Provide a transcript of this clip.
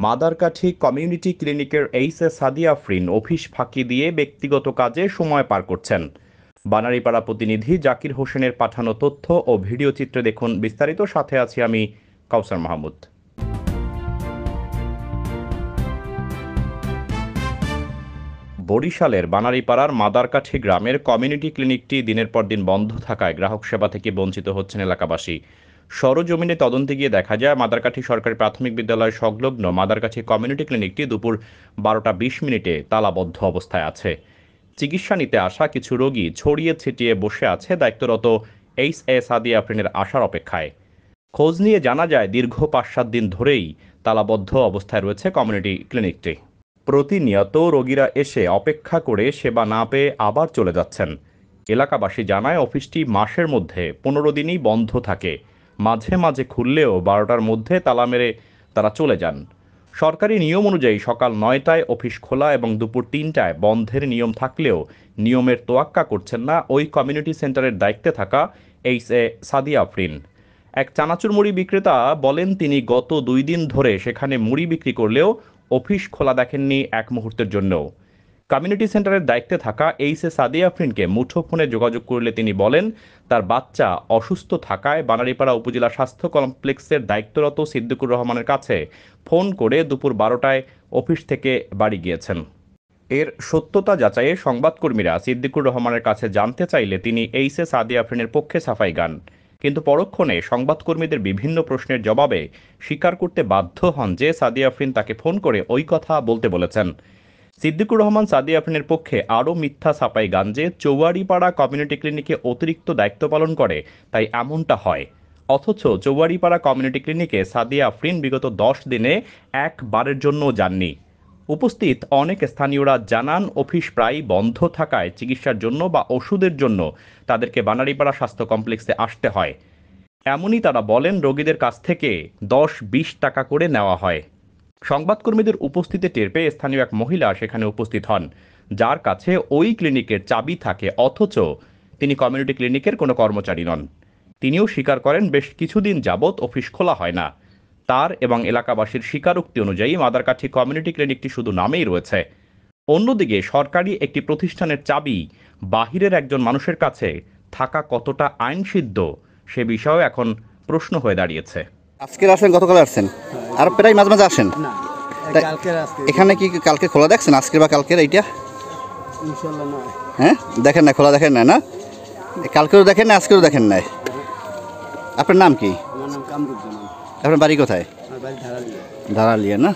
মাদারকাঠি community ক্লিনিকের এইচএ Sadia Afrin office ফাঁকি দিয়ে ব্যক্তিগত কাজে সময় পার করছেন। বানারীপাড়া প্রতিনিধি জাকির হোসেনের পাঠানো তথ্য ও ভিডিও চিত্রে দেখুন বিস্তারিত। সাথে আছি আমি কাউসার মাহমুদ। বরিশালের বানারীপাড়ার মাদারকাঠি গ্রামের কমিউনিটি ক্লিনিকটি দিনের পর দিন বন্ধ থাকায় গ্রাহক সেবা থেকে বঞ্চিত হচ্ছেন এলাকাবাসী। সরজমিনে তদন্তে গিয়ে দেখা যায় মাদারকাঠি সরকারি প্রাথমিক বিদ্যালয় সংলগ্ন মাদারকাঠি কমিউনিটি ক্লিনিকটি দুপুর 12টা 20 মিনিটে তালাবদ্ধ অবস্থায় আছে। চিকিৎসা নিতে আসা কিছু রোগী ছড়িয়ে ছিটিয়ে বসে আছে দায়িত্বরত এইচএ সাদিয়া আফরিনের আসার অপেক্ষায়। খোঁজ নিয়ে জানা যায় দীর্ঘ 5-7 দিন ধরেই তালাবদ্ধ অবস্থায় রয়েছে কমিউনিটি ক্লিনিকটি। প্রতিনিয়ত রোগীরা এসে অপেক্ষা করে সেবা না পেয়ে আবার চলে যাচ্ছেন। এলাকাবাসী জানায় অফিসটি মাসের মধ্যে 15 দিনই বন্ধ থাকে, মাঝে মাঝে খুললেও 12টার মধ্যে তালা মেরে তারা চলে যান। সরকারি নিয়ম অনুযায়ী সকাল 9টায় অফিস খোলা এবং দুপুর 3টায় বন্ধের নিয়ম থাকলেও নিয়মের তোয়াক্কা করছেন না ওই কমিউনিটি সেন্টারের দায়িত্বে থাকা এইচএ সাদিয়া আফরিন। এক চানাচুর মুড়ি বিক্রেতা বলেন তিনি গত 2 দিন ধরে সেখানে মুড়ি বিক্রি করলেও অফিস খোলা দেখেননি এক মুহূর্তের জন্যও। কমিউনিটি সেন্টারের দায়িত্বে থাকা এইচএ সাদিয়া আফরিনকে মুঠোফোনে যোগাযোগ করলে তিনি বলেন তার বাচ্চা অসুস্থ থাকায় বানারীপাড়া উপজেলা স্বাস্থ্য কমপ্লেক্সের দায়িত্বরত সিদ্দিকুর রহমানের কাছে ফোন করে দুপুর 12টায় অফিস থেকে বাড়ি গিয়েছেন। এর সত্যতা যাচাইয়ে সংবাদকর্মীরা সিদ্দিকুর রহমানের কাছে জানতে চাইলে তিনি এইচএ সাদিয়া আফরিনের পক্ষে সাফাই গান, কিন্তু পরক্ষণে সংবাদকর্মীদের বিভিন্ন প্রশ্নের জবাবে স্বীকার করতে বাধ্য হন যে সাদিয়া আফরিন তাকে ফোন করে ওই কথা বলতে বলেছেন। সিদ্দিকুর রহমান সাদিয়া আফরিনের পক্ষে আরও মিথ্যা ছাপাই গান যে চৌয়াড়িপাড়া কমিউনিটি ক্লিনিকে অতিরিক্ত দায়িত্ব পালন করে, তাই এমনটা হয়। অথচ চৌয়াড়িপাড়া কমিউনিটি ক্লিনিকে সাদিয়া আফরিন বিগত 10 দিনে একবারের জন্য যাননি। উপস্থিত অনেক স্থানীয়রা জানান অফিস প্রায় বন্ধ থাকায় চিকিৎসার জন্য বা ওষুধের জন্য তাদেরকে বানারীপাড়া স্বাস্থ্য কমপ্লেক্সে আসতে হয়। এমনই তারা বলেন রোগীদের কাছ থেকে 10-20 টাকা করে নেওয়া হয়। সংবাদকর্মীদের উপস্থিতি টের পেয়ে স্থানীয় এক মহিলা সেখানে উপস্থিত হন, যার কাছে ওই ক্লিনিকের চাবি থাকে, অথচ তিনি কমিউনিটি ক্লিনিকের কোনো কর্মচারী নন। তিনিও স্বীকার করেন বেশ কিছুদিন যাবৎ অফিস খোলা হয় না। তার এবং এলাকাবাসীর স্বীকারোক্তি অনুযায়ী মাদারকাঠি কমিউনিটি ক্লিনিকটি শুধু নামেই রয়েছে। অন্যদিকে সরকারি একটি প্রতিষ্ঠানের চাবি বাহিরের একজন মানুষের কাছে থাকা কতটা আইনসিদ্ধ সে বিষয়েও এখন প্রশ্ন হয়ে দাঁড়িয়েছে। আজকে আসেন, গতকাল আসছেন, আর প্রায় মাঝে মাঝে আসেন। এখানে কি কালকে খোলা দেখছেন? আজকে বা কালকের এইটা হ্যাঁ দেখেন না, খোলা দেখেন না? না কালকেও দেখেন না, আজকেও দেখেন না। আপনার নাম কি? আমার নাম কামরুজ্জামান। আপনার বাড়ি কোথায়? আমার বাড়ি ধারালিয়া। ধারালিয়া না?